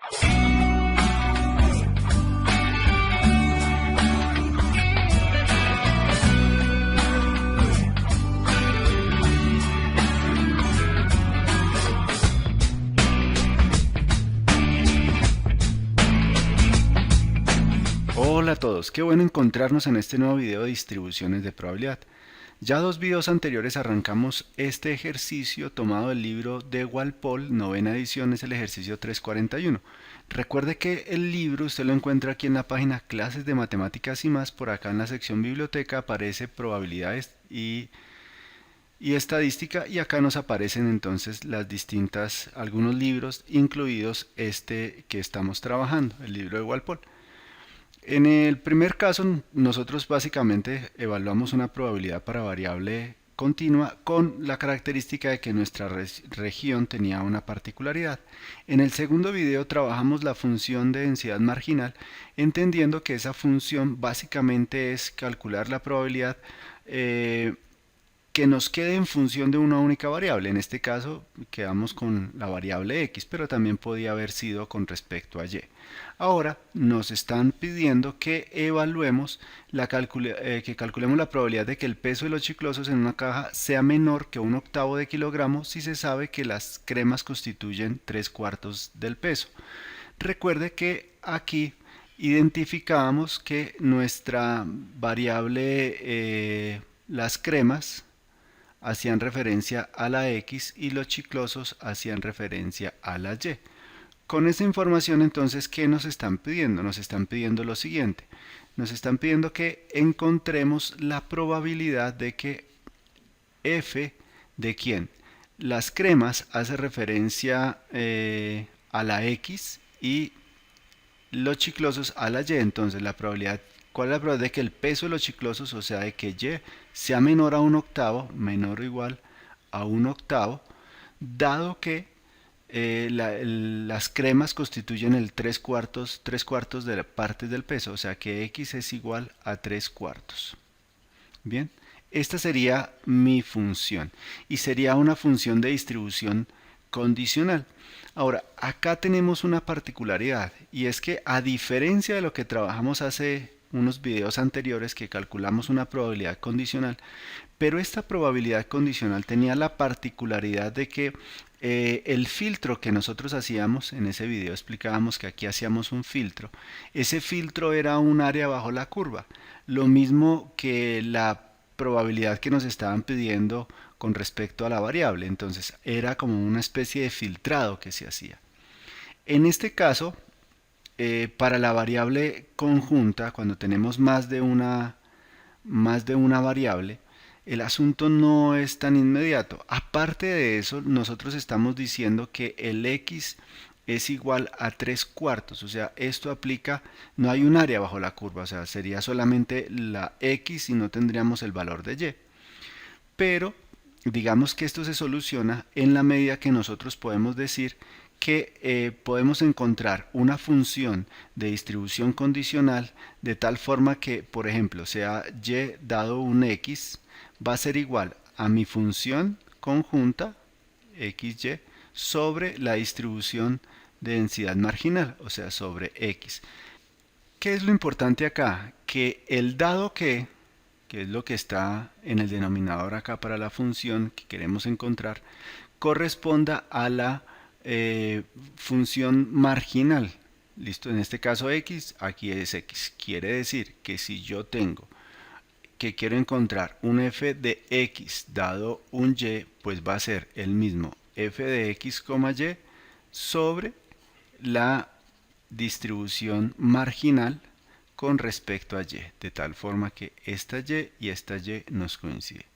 Hola a todos, qué bueno encontrarnos en este nuevo video de distribuciones de probabilidad. Ya dos videos anteriores arrancamos este ejercicio tomado del libro de Walpole, novena edición, es el ejercicio 341. Recuerde que el libro usted lo encuentra aquí en la página Clases de Matemáticas y más, por acá en la sección Biblioteca aparece probabilidades y estadística, y acá nos aparecen entonces algunos libros, incluidos este que estamos trabajando, el libro de Walpole. En el primer caso, nosotros básicamente evaluamos una probabilidad para variable continua con la característica de que nuestra región tenía una particularidad. En el segundo video trabajamos la función de densidad marginal, entendiendo que esa función básicamente es calcular la probabilidad que nos quede en función de una única variable. En este caso quedamos con la variable x, pero también podía haber sido con respecto a y. Ahora nos están pidiendo que evaluemos que calculemos la probabilidad de que el peso de los chiclosos en una caja sea menor que 1/8 de kilogramo si se sabe que las cremas constituyen 3/4 del peso. Recuerde que aquí identificamos que nuestra variable, las cremas, hacían referencia a la X y los chiclosos hacían referencia a la Y. Con esta información entonces, ¿qué nos están pidiendo? Nos están pidiendo lo siguiente. Nos están pidiendo que encontremos la probabilidad de que F de quién. Las cremas hace referencia a la X y los chiclosos a la Y. Entonces la probabilidad, ¿cuál es la probabilidad de que el peso de los chiclosos, o sea de que Y sea menor a 1/8, menor o igual a 1/8, dado que las cremas constituyen el 3/4 de la parte del peso, o sea que X es igual a 3/4? Bien, esta sería mi función y sería una función de distribución condicional. Ahora, acá tenemos una particularidad, y es que a diferencia de lo que trabajamos hace unos videos anteriores, que calculamos una probabilidad condicional, pero esta probabilidad condicional tenía la particularidad de que el filtro que nosotros hacíamos, en ese video explicábamos que aquí hacíamos un filtro, ese filtro era un área bajo la curva, lo mismo que la probabilidad que nos estaban pidiendo con respecto a la variable. Entonces era como una especie de filtrado que se hacía. En este caso, para la variable conjunta, cuando tenemos más de una variable, el asunto no es tan inmediato. Aparte de eso, nosotros estamos diciendo que el x es igual a 3/4, o sea, esto aplica, no hay un área bajo la curva, o sea, sería solamente la x y no tendríamos el valor de y. Pero digamos que esto se soluciona en la medida que nosotros podemos decir que podemos encontrar una función de distribución condicional de tal forma que, por ejemplo, sea y dado un x va a ser igual a mi función conjunta xy sobre la distribución de densidad marginal, o sea, sobre x. ¿Qué es lo importante acá? Que el dado que es lo que está en el denominador acá para la función que queremos encontrar, corresponda a la función marginal. Listo, en este caso x, aquí es x. Quiere decir que si yo tengo que quiero encontrar un f de x dado un y, pues va a ser el mismo f de x, y sobre la distribución marginal con respecto a y, de tal forma que esta y esta y nos coinciden.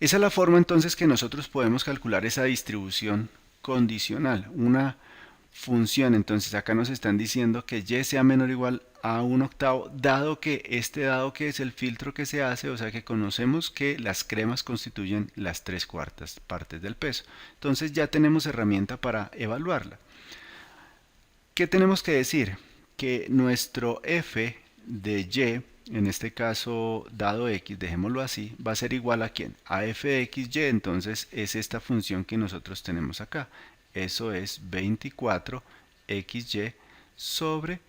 Esa es la forma entonces que nosotros podemos calcular esa distribución condicional, una función. Entonces acá nos están diciendo que y sea menor o igual a 1/8, dado que es el filtro que se hace, o sea que conocemos que las cremas constituyen las 3/4 partes del peso. Entonces ya tenemos herramienta para evaluarla. ¿Qué tenemos que decir? Que nuestro f de y, en este caso dado x, dejémoslo así, va a ser igual a ¿quién? A f de xy. Entonces es esta función que nosotros tenemos acá. Eso es 24 xy sobre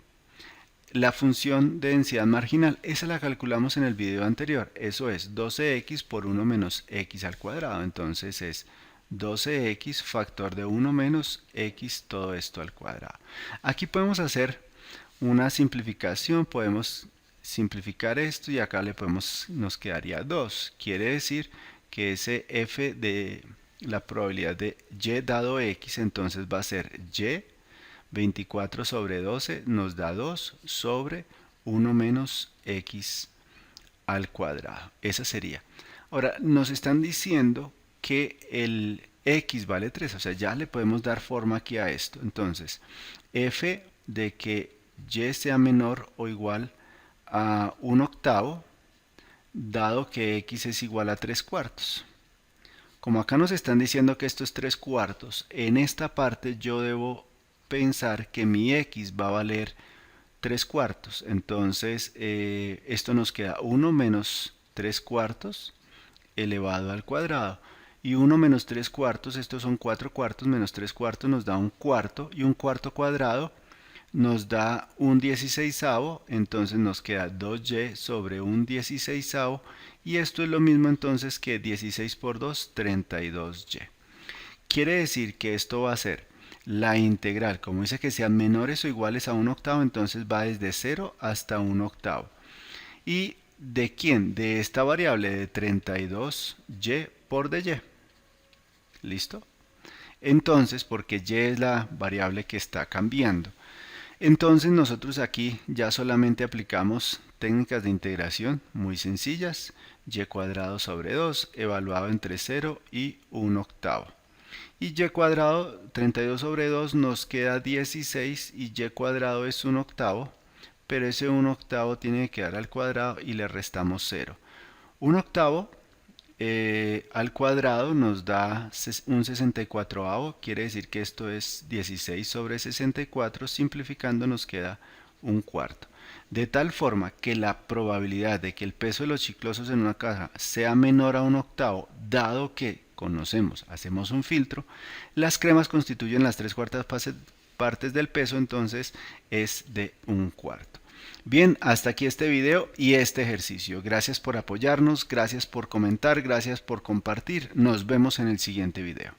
la función de densidad marginal. Esa la calculamos en el video anterior. Eso es 12x por 1 menos x al cuadrado. Entonces es 12x factor de 1 menos x todo esto al cuadrado. Aquí podemos hacer una simplificación. Podemos simplificar esto y acá nos quedaría 2. Quiere decir que ese f de la probabilidad de y dado x entonces va a ser y 24 sobre 12 nos da 2 sobre 1 menos x al cuadrado. Esa sería. Ahora, nos están diciendo que el x vale 3, o sea, ya le podemos dar forma aquí a esto. Entonces, f de que y sea menor o igual a 1 octavo, dado que x es igual a 3 cuartos. Como acá nos están diciendo que esto es 3 cuartos, en esta parte yo debo pensar que mi x va a valer 3 cuartos. Entonces esto nos queda 1 menos 3 cuartos elevado al cuadrado. Y 1 menos 3 cuartos, estos son 4 cuartos, menos 3 cuartos nos da un cuarto. Y un cuarto cuadrado nos da un 16avo, entonces nos queda 2y sobre un 16avo. Y esto es lo mismo entonces que 16 por 2, 32y. Quiere decir que esto va a ser la integral, como dice que sean menores o iguales a 1 octavo, entonces va desde 0 hasta 1 octavo. ¿Y de quién? De esta variable de 32y por dy. ¿Listo? Entonces, porque y es la variable que está cambiando. Entonces nosotros aquí ya solamente aplicamos técnicas de integración muy sencillas. Y cuadrado sobre 2 evaluado entre 0 y 1 octavo. Y y cuadrado 32 sobre 2 nos queda 16 y y cuadrado es 1 octavo, pero ese 1 octavo tiene que quedar al cuadrado y le restamos 0. 1 octavo al cuadrado nos da un 64avo, quiere decir que esto es 16 sobre 64, simplificando nos queda un cuarto. De tal forma que la probabilidad de que el peso de los chiclosos en una caja sea menor a un octavo, dado que conocemos, hacemos un filtro, las cremas constituyen las 3/4 partes del peso, entonces es de un cuarto. Bien, hasta aquí este video y este ejercicio. Gracias por apoyarnos, gracias por comentar, gracias por compartir. Nos vemos en el siguiente video.